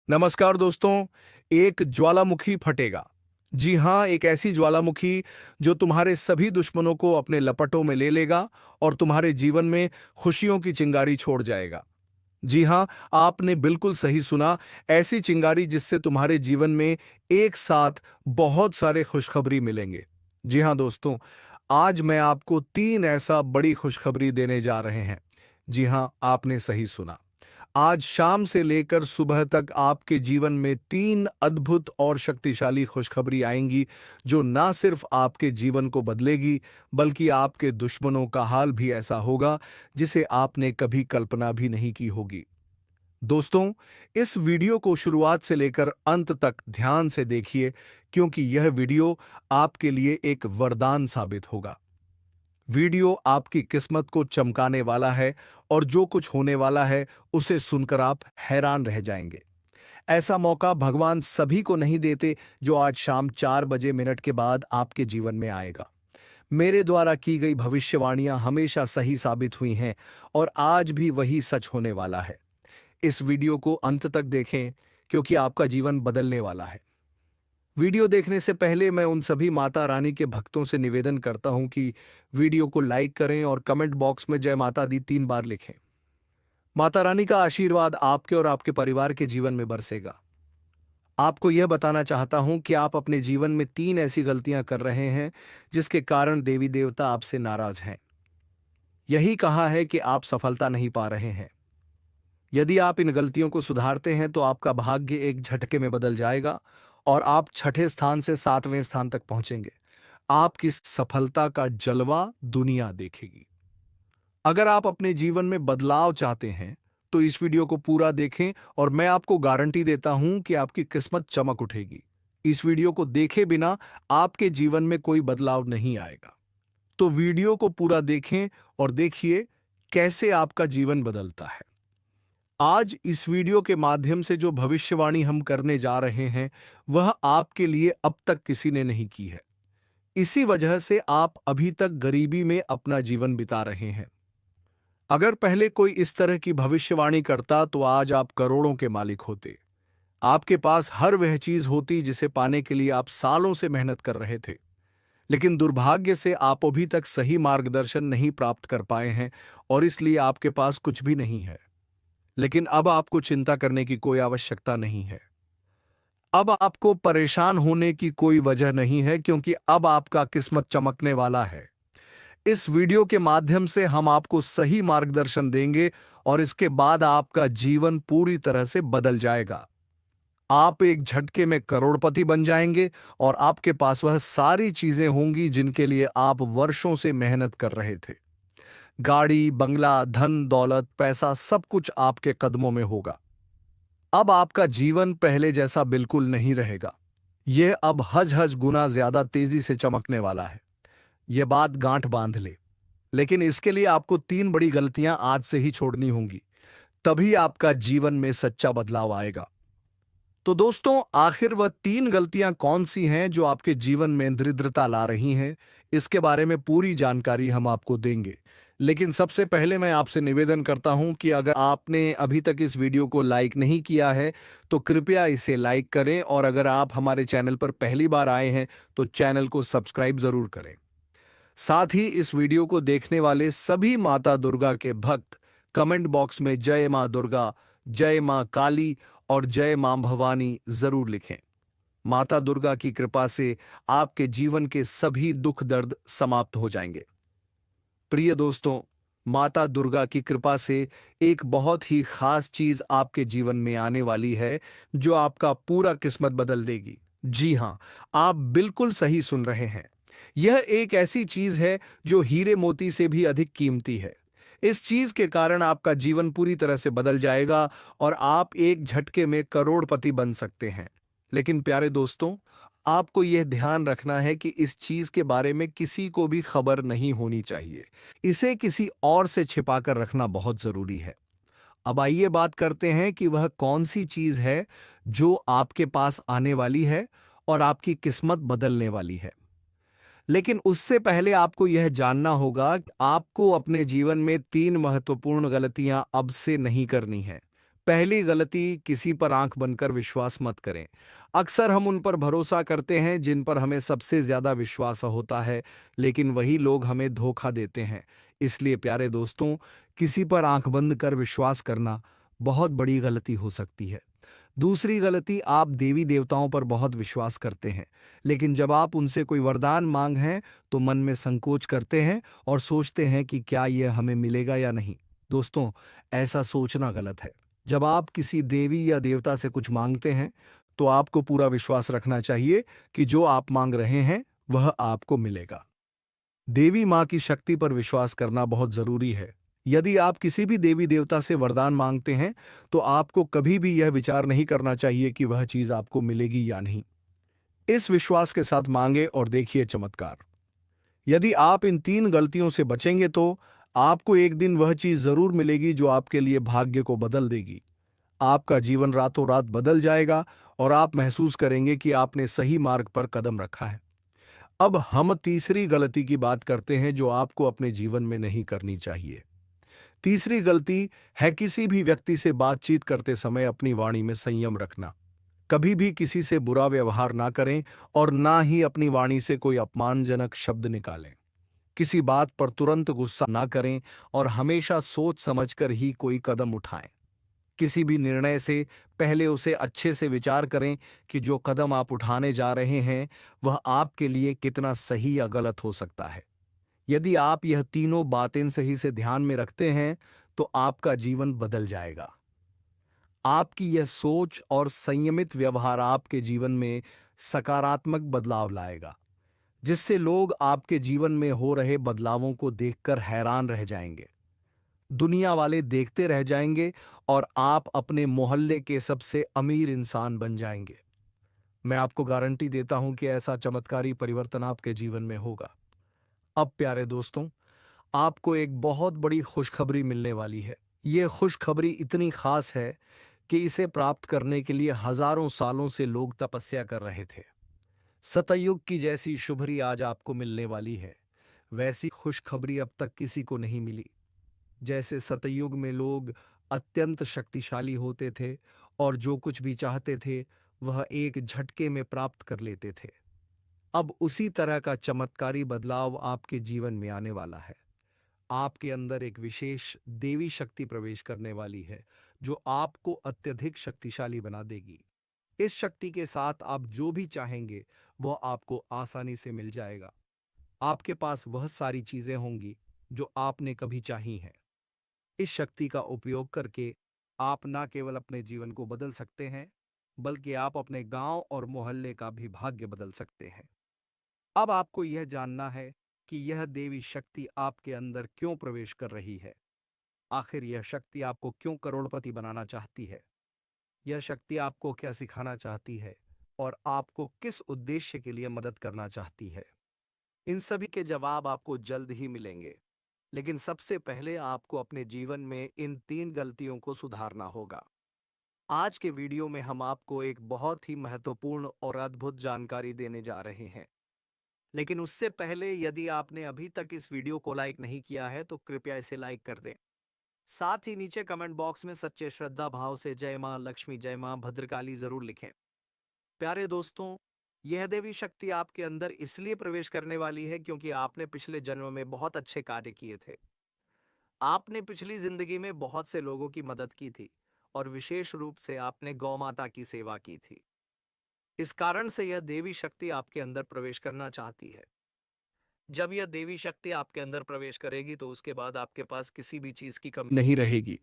नमस्कार दोस्तों। एक ज्वालामुखी फटेगा। जी हाँ, एक ऐसी ज्वालामुखी जो तुम्हारे सभी दुश्मनों को अपने लपटों में ले लेगा और तुम्हारे जीवन में खुशियों की चिंगारी छोड़ जाएगा। जी हाँ, आपने बिल्कुल सही सुना। ऐसी चिंगारी जिससे तुम्हारे जीवन में एक साथ बहुत सारे खुशखबरी मिलेंगे। जी हाँ दोस्तों, आज मैं आपको 3 ऐसा बड़ी खुशखबरी देने जा रहे हैं। जी हाँ, आपने सही सुना। आज शाम से लेकर सुबह तक आपके जीवन में 3 अद्भुत और शक्तिशाली खुशखबरी आएंगी, जो ना सिर्फ आपके जीवन को बदलेगी, बल्कि आपके दुश्मनों का हाल भी ऐसा होगा, जिसे आपने कभी कल्पना भी नहीं की होगी। दोस्तों, इस वीडियो को शुरुआत से लेकर अंत तक ध्यान से देखिए, क्योंकि यह वीडियो आपके लिए एक वरदान साबित होगा। वीडियो आपकी किस्मत को चमकाने वाला है और जो कुछ होने वाला है उसे सुनकर आप हैरान रह जाएंगे। ऐसा मौका भगवान सभी को नहीं देते, जो आज शाम 4 बजे के बाद आपके जीवन में आएगा। मेरे द्वारा की गई भविष्यवाणियां हमेशा सही साबित हुई हैं और आज भी वही सच होने वाला है। इस वीडियो को अंत तक देखें, क्योंकि आपका जीवन बदलने वाला है। वीडियो देखने से पहले मैं उन सभी माता रानी के भक्तों से निवेदन करता हूं कि वीडियो को लाइक करें और कमेंट बॉक्स में जय माता दी 3 बार लिखें। माता रानी का आशीर्वाद आपके और आपके परिवार के जीवन में बरसेगा। आपको यह बताना चाहता हूं कि आप अपने जीवन में 3 ऐसी गलतियां कर रहे हैं जिसके कारण देवी देवता आपसे नाराज हैं। यही कहा है कि आप सफलता नहीं पा रहे हैं। यदि आप इन गलतियों को सुधारते हैं तो आपका भाग्य एक झटके में बदल जाएगा और आप छठे स्थान से 7वें स्थान तक पहुंचेंगे। आपकी सफलता का जलवा दुनिया देखेगी। अगर आप अपने जीवन में बदलाव चाहते हैं तो इस वीडियो को पूरा देखें और मैं आपको गारंटी देता हूं कि आपकी किस्मत चमक उठेगी। इस वीडियो को देखे बिना आपके जीवन में कोई बदलाव नहीं आएगा। तो वीडियो को पूरा देखें और देखिए कैसे आपका जीवन बदलता है। आज इस वीडियो के माध्यम से जो भविष्यवाणी हम करने जा रहे हैं, वह आपके लिए अब तक किसी ने नहीं की है। इसी वजह से आप अभी तक गरीबी में अपना जीवन बिता रहे हैं। अगर पहले कोई इस तरह की भविष्यवाणी करता तो आज आप करोड़ों के मालिक होते। आपके पास हर वह चीज होती जिसे पाने के लिए आप सालों से मेहनत कर रहे थे। लेकिन दुर्भाग्य से आप अभी तक सही मार्गदर्शन नहीं प्राप्त कर पाए हैं और इसलिए आपके पास कुछ भी नहीं है। लेकिन अब आपको चिंता करने की कोई आवश्यकता नहीं है। अब आपको परेशान होने की कोई वजह नहीं है, क्योंकि अब आपका किस्मत चमकने वाला है। इस वीडियो के माध्यम से हम आपको सही मार्गदर्शन देंगे और इसके बाद आपका जीवन पूरी तरह से बदल जाएगा। आप एक झटके में करोड़पति बन जाएंगे और आपके पास वह सारी चीजें होंगी जिनके लिए आप वर्षों से मेहनत कर रहे थे। गाड़ी, बंगला, धन, दौलत, पैसा, सब कुछ आपके कदमों में होगा। अब आपका जीवन पहले जैसा बिल्कुल नहीं रहेगा। यह अब हज हज गुना ज्यादा तेजी से चमकने वाला है। यह बात गांठ बांध ले। लेकिन इसके लिए आपको 3 बड़ी गलतियां आज से ही छोड़नी होंगी। तभी आपका जीवन में सच्चा बदलाव आएगा। तो दोस्तों, आखिर वह 3 गलतियां कौन सी हैं जो आपके जीवन में दरिद्रता ला रही हैं, इसके बारे में पूरी जानकारी हम आपको देंगे। लेकिन सबसे पहले मैं आपसे निवेदन करता हूं कि अगर आपने अभी तक इस वीडियो को लाइक नहीं किया है तो कृपया इसे लाइक करें, और अगर आप हमारे चैनल पर पहली बार आए हैं तो चैनल को सब्सक्राइब जरूर करें। साथ ही इस वीडियो को देखने वाले सभी माता दुर्गा के भक्त कमेंट बॉक्स में जय मां दुर्गा, जय मां काली और जय मां भवानी जरूर लिखें। माता दुर्गा की कृपा से आपके जीवन के सभी दुख दर्द समाप्त हो जाएंगे। प्रिय दोस्तों, माता दुर्गा की कृपा से एक बहुत ही खास चीज आपके जीवन में आने वाली है, जो आपका पूरा किस्मत बदल देगी। जी हां, आप बिल्कुल सही सुन रहे हैं। यह एक ऐसी चीज है जो हीरे मोती से भी अधिक कीमती है। इस चीज के कारण आपका जीवन पूरी तरह से बदल जाएगा और आप एक झटके में करोड़पति बन सकते हैं। लेकिन प्यारे दोस्तों, आपको यह ध्यान रखना है कि इस चीज के बारे में किसी को भी खबर नहीं होनी चाहिए। इसे किसी और से छिपाकर रखना बहुत जरूरी है। अब आइए बात करते हैं कि वह कौन सी चीज है जो आपके पास आने वाली है और आपकी किस्मत बदलने वाली है। लेकिन उससे पहले आपको यह जानना होगा कि आपको अपने जीवन में 3 महत्वपूर्ण गलतियां अब से नहीं करनी है। पहली गलती, किसी पर आंख बनकर विश्वास मत करें। अक्सर हम उन पर भरोसा करते हैं जिन पर हमें सबसे ज्यादा विश्वास होता है, लेकिन वही लोग हमें धोखा देते हैं। इसलिए प्यारे दोस्तों, किसी पर आंख बंद कर विश्वास करना बहुत बड़ी गलती हो सकती है। दूसरी गलती, आप देवी देवताओं पर बहुत विश्वास करते हैं, लेकिन जब आप उनसे कोई वरदान मांग हैं तो मन में संकोच करते हैं और सोचते हैं कि क्या यह हमें मिलेगा या नहीं। दोस्तों, ऐसा सोचना गलत है। जब आप किसी देवी या देवता से कुछ मांगते हैं तो आपको पूरा विश्वास रखना चाहिए कि जो आप मांग रहे हैं वह आपको मिलेगा। देवी माँ की शक्ति पर विश्वास करना बहुत जरूरी है। यदि आप किसी भी देवी देवता से वरदान मांगते हैं तो आपको कभी भी यह विचार नहीं करना चाहिए कि वह चीज आपको मिलेगी या नहीं। इस विश्वास के साथ मांगे और देखिए चमत्कार। यदि आप इन 3 गलतियों से बचेंगे तो आपको एक दिन वह चीज जरूर मिलेगी जो आपके लिए भाग्य को बदल देगी। आपका जीवन रातों रात बदल जाएगा और आप महसूस करेंगे कि आपने सही मार्ग पर कदम रखा है। अब हम तीसरी गलती की बात करते हैं जो आपको अपने जीवन में नहीं करनी चाहिए। तीसरी गलती है किसी भी व्यक्ति से बातचीत करते समय अपनी वाणी में संयम रखना। कभी भी किसी से बुरा व्यवहार ना करें और ना ही अपनी वाणी से कोई अपमानजनक शब्द निकालें। किसी बात पर तुरंत गुस्सा ना करें और हमेशा सोच समझकर ही कोई कदम उठाएं। किसी भी निर्णय से पहले उसे अच्छे से विचार करें कि जो कदम आप उठाने जा रहे हैं वह आपके लिए कितना सही या गलत हो सकता है। यदि आप यह तीनों बातें सही से ध्यान में रखते हैं तो आपका जीवन बदल जाएगा। आपकी यह सोच और संयमित व्यवहार आपके जीवन में सकारात्मक बदलाव लाएगा, जिससे लोग आपके जीवन में हो रहे बदलावों को देखकर हैरान रह जाएंगे। दुनिया वाले देखते रह जाएंगे और आप अपने मोहल्ले के सबसे अमीर इंसान बन जाएंगे। मैं आपको गारंटी देता हूं कि ऐसा चमत्कारी परिवर्तन आपके जीवन में होगा। अब प्यारे दोस्तों, आपको एक बहुत बड़ी खुशखबरी मिलने वाली है। ये खुशखबरी इतनी खास है कि इसे प्राप्त करने के लिए हजारों सालों से लोग तपस्या कर रहे थे। सतयुग की जैसी शुभरी आज आपको मिलने वाली है, वैसी खुशखबरी अब तक किसी को नहीं मिली। जैसे सतयुग में लोग अत्यंत शक्तिशाली होते थे और जो कुछ भी चाहते थे वह एक झटके में प्राप्त कर लेते थे, अब उसी तरह का चमत्कारी बदलाव आपके जीवन में आने वाला है। आपके अंदर एक विशेष देवी शक्ति प्रवेश करने वाली है जो आपको अत्यधिक शक्तिशाली बना देगी। इस शक्ति के साथ आप जो भी चाहेंगे वह आपको आसानी से मिल जाएगा। आपके पास वह सारी चीजें होंगी जो आपने कभी चाही हैं। इस शक्ति का उपयोग करके आप ना केवल अपने जीवन को बदल सकते हैं, बल्कि आप अपने गांव और मोहल्ले का भी भाग्य बदल सकते हैं। अब आपको यह जानना है कि यह देवी शक्ति आपके अंदर क्यों प्रवेश कर रही है। आखिर यह शक्ति आपको क्यों करोड़पति बनाना चाहती है। यह शक्ति आपको क्या सिखाना चाहती है और आपको किस उद्देश्य के लिए मदद करना चाहती है। इन सभी के जवाब आपको जल्द ही मिलेंगे, लेकिन सबसे पहले आपको अपने जीवन में इन 3 गलतियों को सुधारना होगा। आज के वीडियो में हम आपको एक बहुत ही महत्वपूर्ण और अद्भुत जानकारी देने जा रहे हैं। लेकिन उससे पहले यदि आपने अभी तक इस वीडियो को लाइक नहीं किया है तो कृपया इसे लाइक कर दें। साथ ही नीचे कमेंट बॉक्स में सच्चे श्रद्धा भाव से जय मां लक्ष्मी, जय मां भद्रकाली जरूर लिखें। प्यारे दोस्तों, यह देवी शक्ति आपके अंदर इसलिए प्रवेश करने वाली है क्योंकि आपने पिछले जन्म में बहुत अच्छे कार्य किए थे। आपने पिछली जिंदगी में बहुत से लोगों की मदद की थी और विशेष रूप से आपने गौ माता की सेवा की थी। इस कारण से यह देवी शक्ति आपके अंदर प्रवेश करना चाहती है। जब यह देवी शक्ति आपके अंदर प्रवेश करेगी तो उसके बाद आपके पास किसी भी चीज की कमी नहीं रहेगी।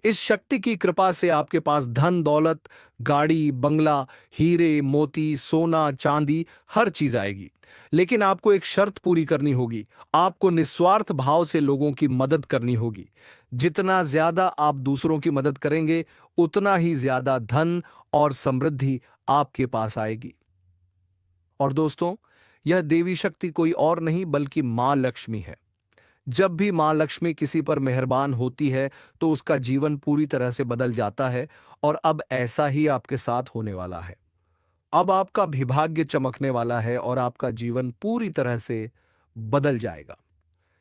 इस शक्ति की कृपा से आपके पास धन दौलत, गाड़ी, बंगला, हीरे मोती, सोना चांदी हर चीज आएगी। लेकिन आपको एक शर्त पूरी करनी होगी। आपको निस्वार्थ भाव से लोगों की मदद करनी होगी। जितना ज्यादा आप दूसरों की मदद करेंगे उतना ही ज्यादा धन और समृद्धि आपके पास आएगी। और दोस्तों, यह देवी शक्ति कोई और नहीं बल्कि मां लक्ष्मी है। जब भी मां लक्ष्मी किसी पर मेहरबान होती है तो उसका जीवन पूरी तरह से बदल जाता है और अब ऐसा ही आपके साथ होने वाला है। अब आपका विभाग्य चमकने वाला है और आपका जीवन पूरी तरह से बदल जाएगा।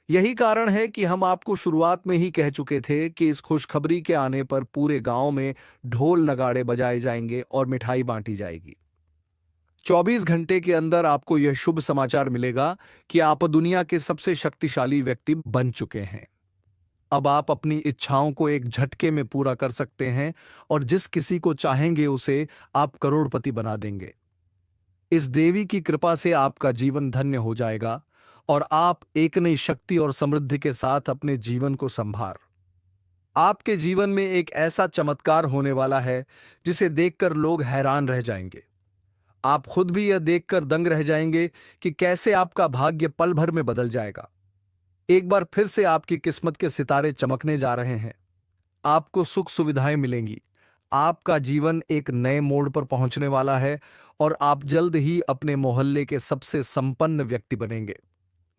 यही कारण है कि हम आपको शुरुआत में ही कह चुके थे कि इस खुशखबरी के आने पर पूरे गांव में ढोल नगाड़े बजाए जाएंगे और मिठाई बांटी जाएगी। 24 घंटे के अंदर आपको यह शुभ समाचार मिलेगा कि आप दुनिया के सबसे शक्तिशाली व्यक्ति बन चुके हैं। अब आप अपनी इच्छाओं को एक झटके में पूरा कर सकते हैं और जिस किसी को चाहेंगे उसे आप करोड़पति बना देंगे। इस देवी की कृपा से आपका जीवन धन्य हो जाएगा और आप एक नई शक्ति और समृद्धि के साथ अपने जीवन को संभार। आपके जीवन में एक ऐसा चमत्कार होने वाला है जिसे देखकर लोग हैरान रह जाएंगे। आप खुद भी यह देखकर दंग रह जाएंगे कि कैसे आपका भाग्य पल भर में बदल जाएगा। एक बार फिर से आपकी किस्मत के सितारे चमकने जा रहे हैं। आपको सुख सुविधाएं मिलेंगी। आपका जीवन एक नए मोड़ पर पहुंचने वाला है और आप जल्द ही अपने मोहल्ले के सबसे संपन्न व्यक्ति बनेंगे।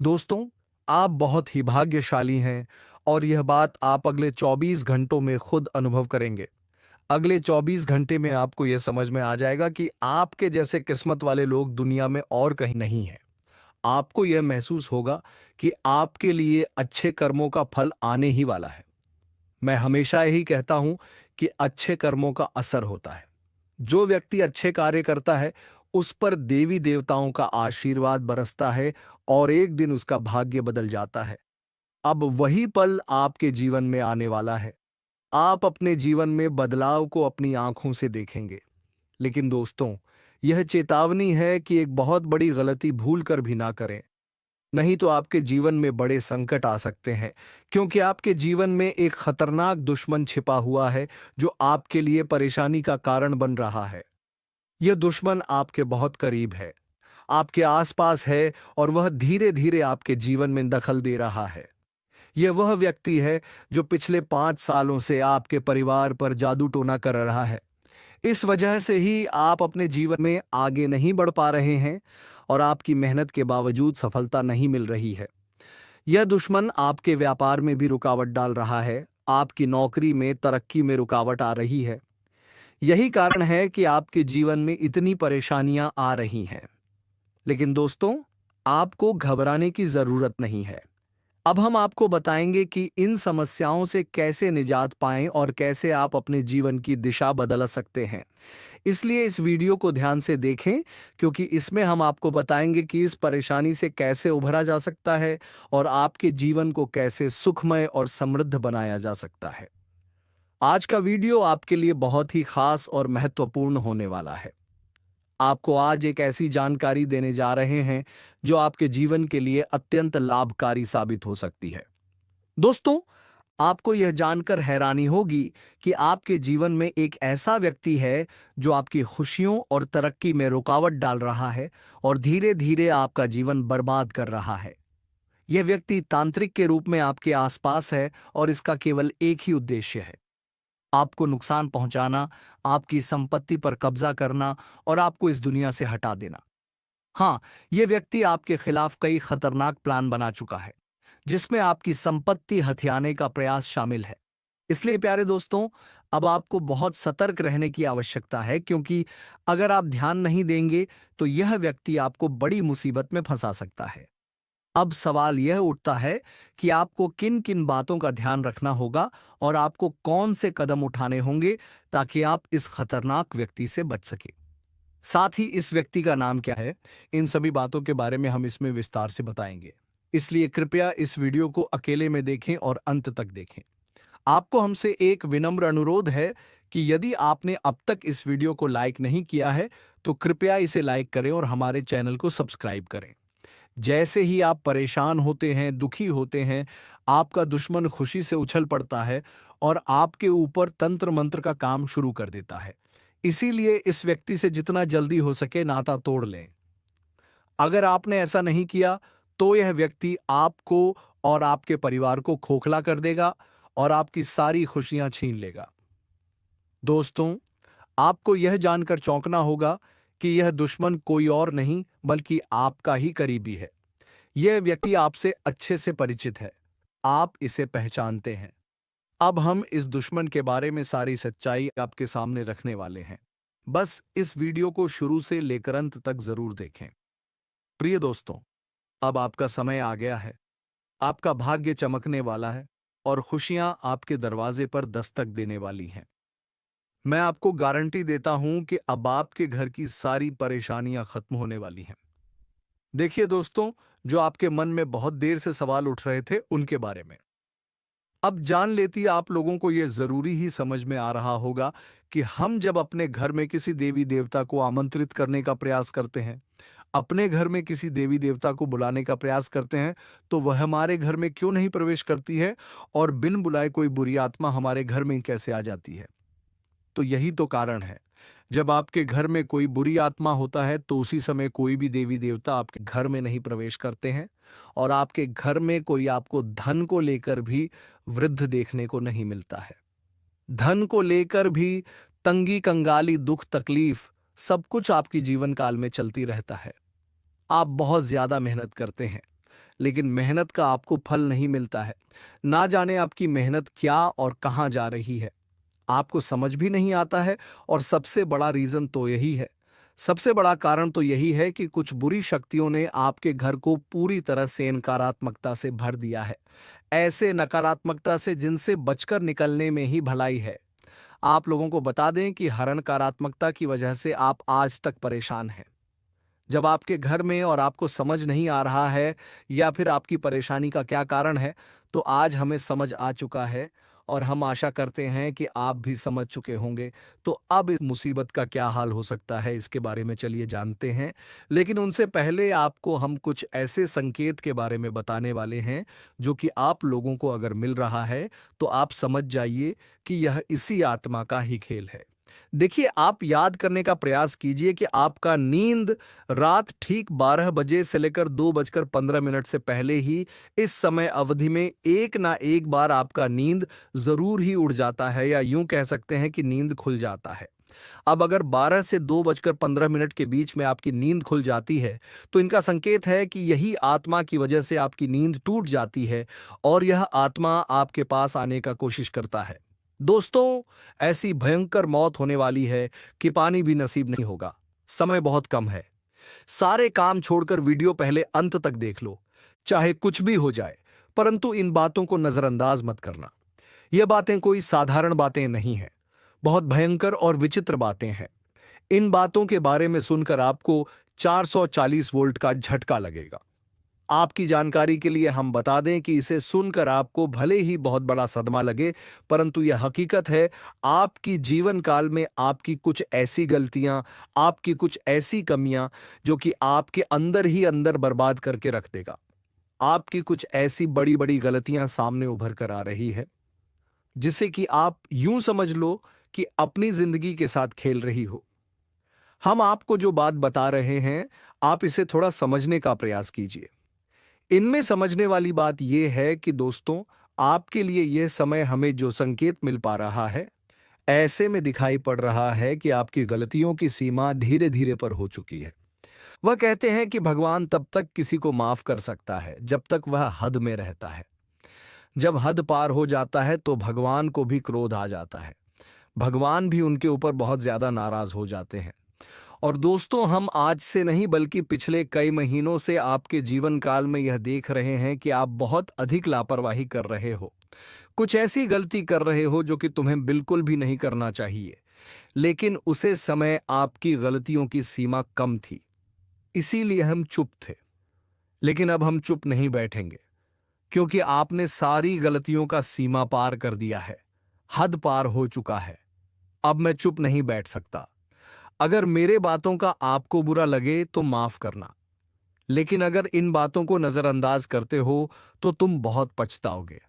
दोस्तों, आप बहुत ही भाग्यशाली हैं और यह बात आप अगले 24 घंटों में खुद अनुभव करेंगे। अगले 24 घंटे में आपको यह समझ में आ जाएगा कि आपके जैसे किस्मत वाले लोग दुनिया में और कहीं नहीं हैं। आपको यह महसूस होगा कि आपके लिए अच्छे कर्मों का फल आने ही वाला है। मैं हमेशा यही कहता हूं कि अच्छे कर्मों का असर होता है। जो व्यक्ति अच्छे कार्य करता है उस पर देवी देवताओं का आशीर्वाद बरसता है और एक दिन उसका भाग्य बदल जाता है। अब वही पल आपके जीवन में आने वाला है। आप अपने जीवन में बदलाव को अपनी आंखों से देखेंगे। लेकिन दोस्तों, यह चेतावनी है कि एक बहुत बड़ी गलती भूल कर भी ना करें, नहीं तो आपके जीवन में बड़े संकट आ सकते हैं, क्योंकि आपके जीवन में एक खतरनाक दुश्मन छिपा हुआ है जो आपके लिए परेशानी का कारण बन रहा है। यह दुश्मन आपके बहुत करीब है, आपके आसपास है और वह धीरे धीरे आपके जीवन में दखल दे रहा है। यह वह व्यक्ति है जो पिछले 5 सालों से आपके परिवार पर जादू टोना कर रहा है। इस वजह से ही आप अपने जीवन में आगे नहीं बढ़ पा रहे हैं और आपकी मेहनत के बावजूद सफलता नहीं मिल रही है। यह दुश्मन आपके व्यापार में भी रुकावट डाल रहा है, आपकी नौकरी में तरक्की में रुकावट आ रही है। यही कारण है कि आपके जीवन में इतनी परेशानियां आ रही हैं। लेकिन दोस्तों, आपको घबराने की जरूरत नहीं है। अब हम आपको बताएंगे कि इन समस्याओं से कैसे निजात पाएं और कैसे आप अपने जीवन की दिशा बदल सकते हैं। इसलिए इस वीडियो को ध्यान से देखें, क्योंकि इसमें हम आपको बताएंगे कि इस परेशानी से कैसे उभरा जा सकता है और आपके जीवन को कैसे सुखमय और समृद्ध बनाया जा सकता है। आज का वीडियो आपके लिए बहुत ही खास और महत्वपूर्ण होने वाला है। आपको आज एक ऐसी जानकारी देने जा रहे हैं जो आपके जीवन के लिए अत्यंत लाभकारी साबित हो सकती है। दोस्तों, आपको यह जानकर हैरानी होगी कि आपके जीवन में एक ऐसा व्यक्ति है जो आपकी खुशियों और तरक्की में रुकावट डाल रहा है और धीरे धीरे आपका जीवन बर्बाद कर रहा है। यह व्यक्ति तांत्रिक के रूप में आपके आसपास है और इसका केवल एक ही उद्देश्य है, आपको नुकसान पहुंचाना, आपकी संपत्ति पर कब्जा करना और आपको इस दुनिया से हटा देना। हाँ, यह व्यक्ति आपके खिलाफ कई खतरनाक प्लान बना चुका है, जिसमें आपकी संपत्ति हथियाने का प्रयास शामिल है। इसलिए प्यारे दोस्तों, अब आपको बहुत सतर्क रहने की आवश्यकता है, क्योंकि अगर आप ध्यान नहीं देंगे तो यह व्यक्ति आपको बड़ी मुसीबत में फंसा सकता है। अब सवाल यह उठता है कि आपको किन किन बातों का ध्यान रखना होगा और आपको कौन से कदम उठाने होंगे ताकि आप इस खतरनाक व्यक्ति से बच सके। साथ ही इस व्यक्ति का नाम क्या है, इन सभी बातों के बारे में हम इसमें विस्तार से बताएंगे। इसलिए कृपया इस वीडियो को अकेले में देखें और अंत तक देखें। आपको हमसे एक विनम्र अनुरोध है कि यदि आपने अब तक इस वीडियो को लाइक नहीं किया है तो कृपया इसे लाइक करें और हमारे चैनल को सब्सक्राइब करें। जैसे ही आप परेशान होते हैं, दुखी होते हैं, आपका दुश्मन खुशी से उछल पड़ता है और आपके ऊपर तंत्र मंत्र का काम शुरू कर देता है। इसीलिए इस व्यक्ति से जितना जल्दी हो सके नाता तोड़ लें। अगर आपने ऐसा नहीं किया तो यह व्यक्ति आपको और आपके परिवार को खोखला कर देगा और आपकी सारी खुशियां छीन लेगा। दोस्तों, आपको यह जानकर चौंकना होगा कि यह दुश्मन कोई और नहीं बल्कि आपका ही करीबी है। यह व्यक्ति आपसे अच्छे से परिचित है, आप इसे पहचानते हैं। अब हम इस दुश्मन के बारे में सारी सच्चाई आपके सामने रखने वाले हैं। बस इस वीडियो को शुरू से लेकर अंत तक जरूर देखें। प्रिय दोस्तों, अब आपका समय आ गया है। आपका भाग्य चमकने वाला है और खुशियां आपके दरवाजे पर दस्तक देने वाली हैं। मैं आपको गारंटी देता हूं कि अब आपके घर की सारी परेशानियां खत्म होने वाली हैं। देखिए दोस्तों, जो आपके मन में बहुत देर से सवाल उठ रहे थे उनके बारे में अब जान लेती आप लोगों को यह जरूरी ही समझ में आ रहा होगा कि हम जब अपने घर में किसी देवी देवता को आमंत्रित करने का प्रयास करते हैं, अपने घर में किसी देवी देवता को बुलाने का प्रयास करते हैं, तो वह हमारे घर में क्यों नहीं प्रवेश करती है और बिन बुलाए कोई बुरी आत्मा हमारे घर में कैसे आ जाती है। तो यही तो कारण है। जब आपके घर में कोई बुरी आत्मा होता है तो उसी समय कोई भी देवी देवता आपके घर में नहीं प्रवेश करते हैं और आपके घर में कोई आपको धन को लेकर भी वृद्ध देखने को नहीं मिलता है। धन को लेकर भी तंगी कंगाली दुख तकलीफ सब कुछ आपकी जीवन काल में चलती रहता है। आप बहुत ज्यादा मेहनत करते हैं लेकिन मेहनत का आपको फल नहीं मिलता है। ना जाने आपकी मेहनत क्या और कहां जा रही है, आपको समझ भी नहीं आता है। और सबसे बड़ा रीजन तो यही है, सबसे बड़ा कारण तो यही है कि कुछ बुरी शक्तियों ने आपके घर को पूरी तरह से नकारात्मकता से भर दिया है। ऐसे नकारात्मकता से जिनसे बचकर निकलने में ही भलाई है। आप लोगों को बता दें कि हर नकारात्मकता की वजह से आप आज तक परेशान हैं। जब आपके घर में और आपको समझ नहीं आ रहा है या फिर आपकी परेशानी का क्या कारण है, तो आज हमें समझ आ चुका है और हम आशा करते हैं कि आप भी समझ चुके होंगे। तो अब इस मुसीबत का क्या हाल हो सकता है इसके बारे में चलिए जानते हैं। लेकिन उनसे पहले आपको हम कुछ ऐसे संकेत के बारे में बताने वाले हैं जो कि आप लोगों को अगर मिल रहा है तो आप समझ जाइए कि यह इसी आत्मा का ही खेल है। देखिए, आप याद करने का प्रयास कीजिए कि आपका नींद रात ठीक 12 बजे से लेकर 2:15 से पहले ही इस समय अवधि में एक ना एक बार आपका नींद जरूर ही उड़ जाता है, या यूं कह सकते हैं कि नींद खुल जाता है। अब अगर 12 से 2:15 के बीच में आपकी नींद खुल जाती है तो इनका संकेत है कि यही आत्मा की वजह से आपकी नींद टूट जाती है और यह आत्मा आपके पास आने का कोशिश करता है। दोस्तों, ऐसी भयंकर मौत होने वाली है कि पानी भी नसीब नहीं होगा। समय बहुत कम है। सारे काम छोड़कर वीडियो पहले अंत तक देख लो, चाहे कुछ भी हो जाए, परंतु इन बातों को नजरअंदाज मत करना। ये बातें कोई साधारण बातें नहीं हैं, बहुत भयंकर और विचित्र बातें हैं। इन बातों के बारे में सुनकर आपको 440 वोल्ट का झटका लगेगा। आपकी जानकारी के लिए हम बता दें कि इसे सुनकर आपको भले ही बहुत बड़ा सदमा लगे, परंतु यह हकीकत है। आपकी जीवन काल में आपकी कुछ ऐसी गलतियां, आपकी कुछ ऐसी कमियां जो कि आपके अंदर ही अंदर बर्बाद करके रख देगा। आपकी कुछ ऐसी बड़ी बड़ी गलतियां सामने उभर कर आ रही है जिसे कि आप यूं समझ लो कि अपनी जिंदगी के साथ खेल रही हो। हम आपको जो बात बता रहे हैं, आप इसे थोड़ा समझने का प्रयास कीजिए। इनमें समझने वाली बात यह है कि दोस्तों, आपके लिए यह समय हमें जो संकेत मिल पा रहा है, ऐसे में दिखाई पड़ रहा है कि आपकी गलतियों की सीमा धीरे धीरे पर हो चुकी है। वह कहते हैं कि भगवान तब तक किसी को माफ कर सकता है जब तक वह हद में रहता है। जब हद पार हो जाता है तो भगवान को भी क्रोध आ जाता है। भगवान भी उनके ऊपर बहुत ज्यादा नाराज हो जाते हैं। और दोस्तों, हम आज से नहीं बल्कि पिछले कई महीनों से आपके जीवन काल में यह देख रहे हैं कि आप बहुत अधिक लापरवाही कर रहे हो। कुछ ऐसी गलती कर रहे हो जो कि तुम्हें बिल्कुल भी नहीं करना चाहिए, लेकिन उसे समय आपकी गलतियों की सीमा कम थी, इसीलिए हम चुप थे। लेकिन अब हम चुप नहीं बैठेंगे, क्योंकि आपने सारी गलतियों का सीमा पार कर दिया है। हद पार हो चुका है। अब मैं चुप नहीं बैठ सकता। अगर मेरे बातों का आपको बुरा लगे तो माफ करना, लेकिन अगर इन बातों को नजरअंदाज करते हो तो तुम बहुत पछताओगे।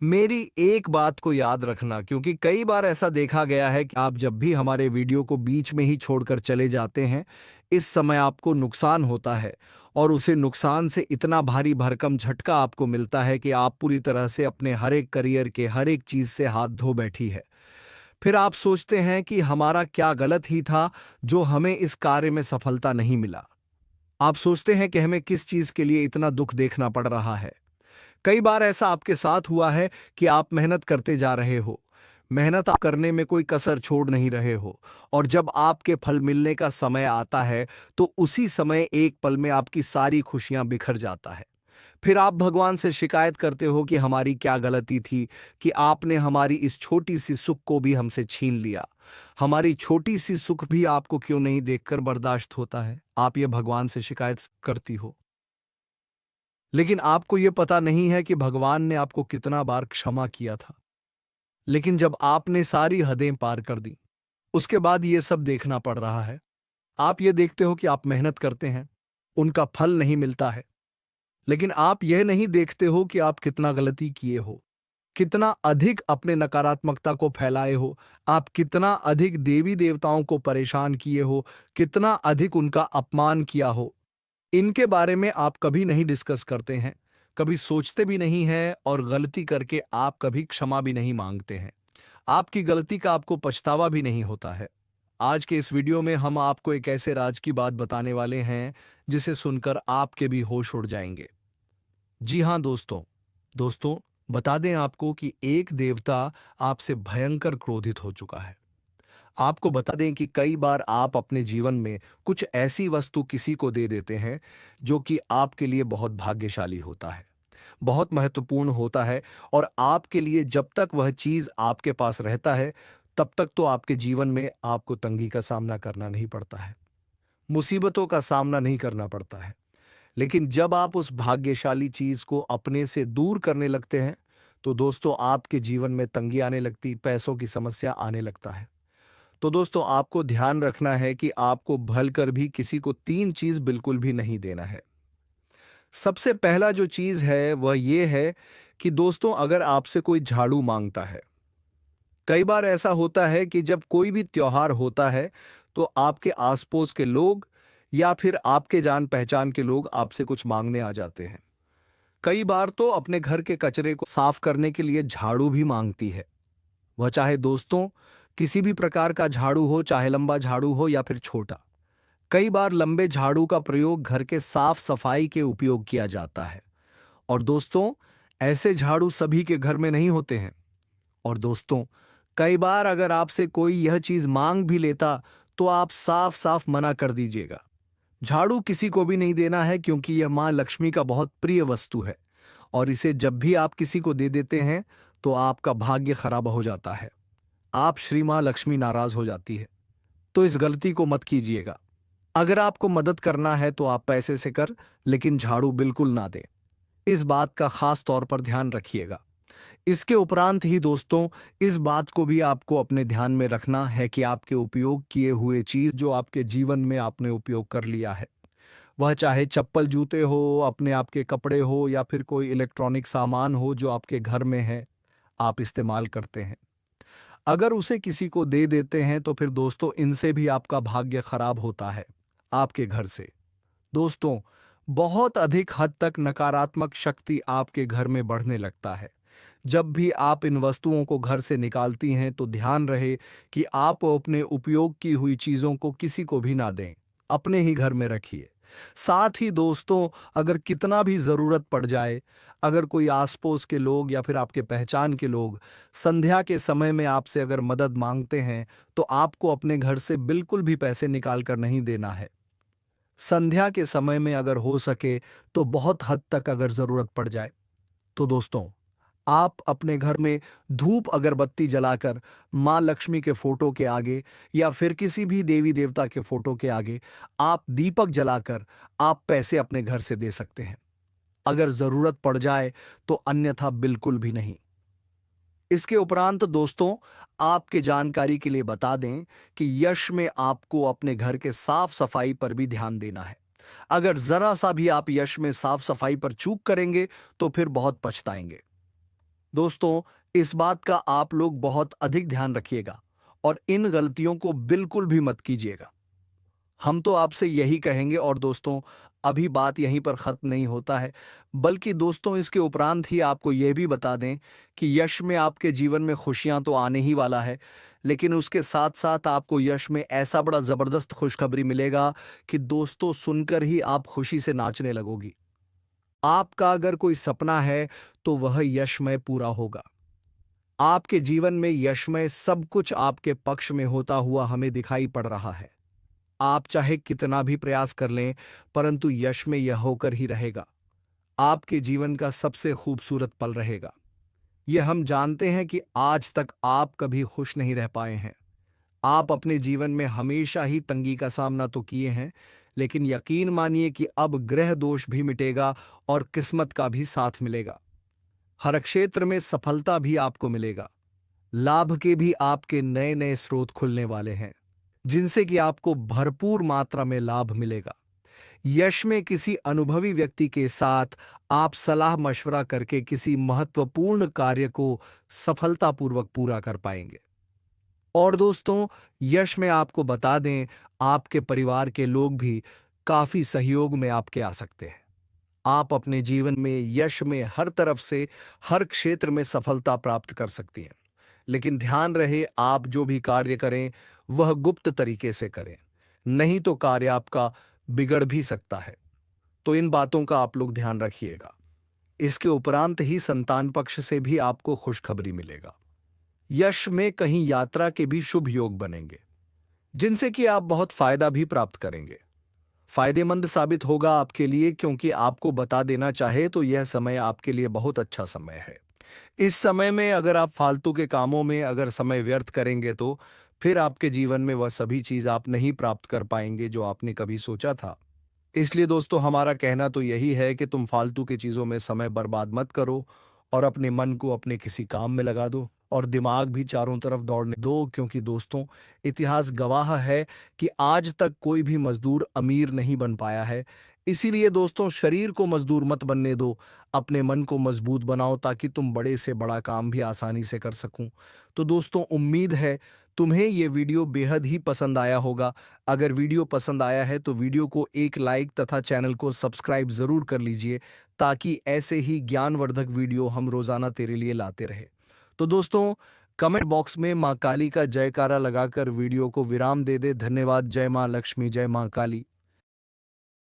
मेरी एक बात को याद रखना, क्योंकि कई बार ऐसा देखा गया है कि आप जब भी हमारे वीडियो को बीच में ही छोड़कर चले जाते हैं, इस समय आपको नुकसान होता है और उसे नुकसान से इतना भारी भरकम झटका आपको मिलता है कि आप पूरी तरह से अपने हर एक करियर के हर एक चीज से हाथ धो बैठी है। फिर आप सोचते हैं कि हमारा क्या गलत ही था जो हमें इस कार्य में सफलता नहीं मिला। आप सोचते हैं कि हमें किस चीज के लिए इतना दुख देखना पड़ रहा है। कई बार ऐसा आपके साथ हुआ है कि आप मेहनत करते जा रहे हो, मेहनत आप करने में कोई कसर छोड़ नहीं रहे हो, और जब आपके फल मिलने का समय आता है तो उसी समय एक पल में आपकी सारी खुशियां बिखर जाता है। फिर आप भगवान से शिकायत करते हो कि हमारी क्या गलती थी कि आपने हमारी इस छोटी सी सुख को भी हमसे छीन लिया। हमारी छोटी सी सुख भी आपको क्यों नहीं देखकर बर्दाश्त होता है, आप ये भगवान से शिकायत करती हो। लेकिन आपको ये पता नहीं है कि भगवान ने आपको कितना बार क्षमा किया था। लेकिन जब आपने सारी हदें पार कर दी, उसके बाद ये सब देखना पड़ रहा है। आप ये देखते हो कि आप मेहनत करते हैं, उनका फल नहीं मिलता है। लेकिन आप यह नहीं देखते हो कि आप कितना गलती किए हो, कितना अधिक अपने नकारात्मकता को फैलाए हो, आप कितना अधिक देवी देवताओं को परेशान किए हो, कितना अधिक उनका अपमान किया हो। इनके बारे में आप कभी नहीं डिस्कस करते हैं, कभी सोचते भी नहीं हैं और गलती करके आप कभी क्षमा भी नहीं मांगते हैं। आपकी गलती का आपको पछतावा भी नहीं होता है। आज के इस वीडियो में हम आपको एक ऐसे राज की बात बताने वाले हैं जिसे सुनकर आपके भी होश उड़ जाएंगे। जी हाँ दोस्तों, बता दें आपको कि एक देवता आपसे भयंकर क्रोधित हो चुका है। आपको बता दें कि कई बार आप अपने जीवन में कुछ ऐसी वस्तु किसी को दे देते हैं जो कि आपके लिए बहुत भाग्यशाली होता है, बहुत महत्वपूर्ण होता है, और आपके लिए जब तक वह चीज आपके पास रहता है तब तक तो आपके जीवन में आपको तंगी का सामना करना नहीं पड़ता है, मुसीबतों का सामना नहीं करना पड़ता है। लेकिन जब आप उस भाग्यशाली चीज को अपने से दूर करने लगते हैं तो दोस्तों आपके जीवन में तंगी आने लगती, पैसों की समस्या आने लगता है। तो दोस्तों आपको ध्यान रखना है कि आपको भल कर भी किसी को तीन चीज बिल्कुल भी नहीं देना है। सबसे पहला जो चीज है वह यह है कि दोस्तों अगर आपसे कोई झाड़ू मांगता है, कई बार ऐसा होता है कि जब कोई भी त्योहार होता है तो आपके आस पड़ोस के लोग या फिर आपके जान पहचान के लोग आपसे कुछ मांगने आ जाते हैं। कई बार तो अपने घर के कचरे को साफ करने के लिए झाड़ू भी मांगती है। वह चाहे दोस्तों किसी भी प्रकार का झाड़ू हो, चाहे लंबा झाड़ू हो या फिर छोटा। कई बार लंबे झाड़ू का प्रयोग घर के साफ सफाई के उपयोग किया जाता है। और दोस्तों ऐसे झाड़ू सभी के घर में नहीं होते हैं। और दोस्तों कई बार अगर आपसे कोई यह चीज मांग भी लेता तो आप साफ साफ मना कर दीजिएगा। झाड़ू किसी को भी नहीं देना है क्योंकि यह मां लक्ष्मी का बहुत प्रिय वस्तु है, और इसे जब भी आप किसी को दे देते हैं तो आपका भाग्य खराब हो जाता है, आप श्री मां लक्ष्मी नाराज हो जाती है। तो इस गलती को मत कीजिएगा। अगर आपको मदद करना है तो आप पैसे से कर, लेकिन झाड़ू बिल्कुल ना दें। इस बात का खास तौर पर ध्यान रखिएगा। इसके उपरांत ही दोस्तों इस बात को भी आपको अपने ध्यान में रखना है कि आपके उपयोग किए हुए चीज जो आपके जीवन में आपने उपयोग कर लिया है, वह चाहे चप्पल जूते हो, अपने आपके कपड़े हो या फिर कोई इलेक्ट्रॉनिक सामान हो जो आपके घर में है, आप इस्तेमाल करते हैं, अगर उसे किसी को दे देते हैं तो फिर दोस्तों इनसे भी आपका भाग्य खराब होता है, आपके घर से। दोस्तों बहुत अधिक हद तक नकारात्मक शक्ति आपके घर में बढ़ने लगता है। जब भी आप इन वस्तुओं को घर से निकालती हैं तो ध्यान रहे कि आप अपने उपयोग की हुई चीजों को किसी को भी ना दें, अपने ही घर में रखिए। साथ ही दोस्तों अगर कितना भी जरूरत पड़ जाए, अगर कोई आस पड़ोस के लोग या फिर आपके पहचान के लोग संध्या के समय में आपसे अगर मदद मांगते हैं तो आपको अपने घर से बिल्कुल भी पैसे निकाल कर नहीं देना है। संध्या के समय में अगर हो सके तो बहुत हद तक अगर जरूरत पड़ जाए तो दोस्तों आप अपने घर में धूप अगरबत्ती जलाकर मां लक्ष्मी के फोटो के आगे या फिर किसी भी देवी देवता के फोटो के आगे आप दीपक जलाकर आप पैसे अपने घर से दे सकते हैं। अगर जरूरत पड़ जाए तो अन्यथा बिल्कुल भी नहीं। इसके उपरांत दोस्तों आपके जानकारी के लिए बता दें कि यश में आपको अपने घर के साफ सफाई पर भी ध्यान देना है। अगर जरा सा भी आप यश में साफ सफाई पर चूक करेंगे तो फिर बहुत पछताएंगे। दोस्तों इस बात का आप लोग बहुत अधिक ध्यान रखिएगा और इन गलतियों को बिल्कुल भी मत कीजिएगा। हम तो आपसे यही कहेंगे। और दोस्तों अभी बात यहीं पर खत्म नहीं होता है, बल्कि दोस्तों इसके उपरांत ही आपको यह भी बता दें कि यश में आपके जीवन में खुशियां तो आने ही वाला है, लेकिन उसके साथ साथ आपको यश में ऐसा बड़ा जबरदस्त खुशखबरी मिलेगा कि दोस्तों सुनकर ही आप खुशी से नाचने लगोगी। आपका अगर कोई सपना है तो वह यशमय पूरा होगा। आपके जीवन में यशमय सब कुछ आपके पक्ष में होता हुआ हमें दिखाई पड़ रहा है। आप चाहे कितना भी प्रयास कर लें परंतु यश में यह होकर ही रहेगा। आपके जीवन का सबसे खूबसूरत पल रहेगा। ये हम जानते हैं कि आज तक आप कभी खुश नहीं रह पाए हैं। आप अपने जीवन में हमेशा ही तंगी का सामना तो किए हैं, लेकिन यकीन मानिए कि अब ग्रह दोष भी मिटेगा और किस्मत का भी साथ मिलेगा। हर क्षेत्र में सफलता भी आपको मिलेगा। लाभ के भी आपके नए नए स्रोत खुलने वाले हैं, जिनसे कि आपको भरपूर मात्रा में लाभ मिलेगा। यश में किसी अनुभवी व्यक्ति के साथ आप सलाह मशवरा करके किसी महत्वपूर्ण कार्य को सफलतापूर्वक पूरा कर पाएंगे। और दोस्तों, यश में आपको बता दें, आपके परिवार के लोग भी काफी सहयोग में आपके आ सकते हैं। आप अपने जीवन में यश में हर तरफ से हर क्षेत्र में सफलता प्राप्त कर सकती हैं। लेकिन ध्यान रहे, आप जो भी कार्य करें वह गुप्त तरीके से करें, नहीं तो कार्य आपका बिगड़ भी सकता है। तो इन बातों का आप लोग ध्यान रखिएगा। इसके उपरांत ही संतान पक्ष से भी आपको खुशखबरी मिलेगा। यश में कहीं यात्रा के भी शुभ योग बनेंगे, जिनसे कि आप बहुत फायदा भी प्राप्त करेंगे। फायदेमंद साबित होगा आपके लिए, क्योंकि आपको बता देना चाहे तो यह समय आपके लिए बहुत अच्छा समय है। इस समय में अगर आप फालतू के कामों में अगर समय व्यर्थ करेंगे तो फिर आपके जीवन में वह सभी चीज आप नहीं प्राप्त कर पाएंगे जो आपने कभी सोचा था। इसलिए दोस्तों, हमारा कहना तो यही है कि तुम फालतू की चीजों में समय बर्बाद मत करो और अपने मन को अपने किसी काम में लगा दो और दिमाग भी चारों तरफ दौड़ने दो, क्योंकि दोस्तों, इतिहास गवाह है कि आज तक कोई भी मजदूर अमीर नहीं बन पाया है। इसीलिए दोस्तों, शरीर को मजदूर मत बनने दो, अपने मन को मजबूत बनाओ ताकि तुम बड़े से बड़ा काम भी आसानी से कर सकूं। तो दोस्तों, उम्मीद है तुम्हें ये वीडियो बेहद ही पसंद आया होगा। अगर वीडियो पसंद आया है तो वीडियो को एक लाइक तथा चैनल को सब्सक्राइब जरूर कर लीजिए, ताकि ऐसे ही ज्ञानवर्धक वीडियो हम रोजाना तेरे लिए लाते रहे। तो दोस्तों, कमेंट बॉक्स में माँ काली का जयकारा लगाकर वीडियो को विराम दे दे। धन्यवाद। जय माँ लक्ष्मी, जय माँ काली।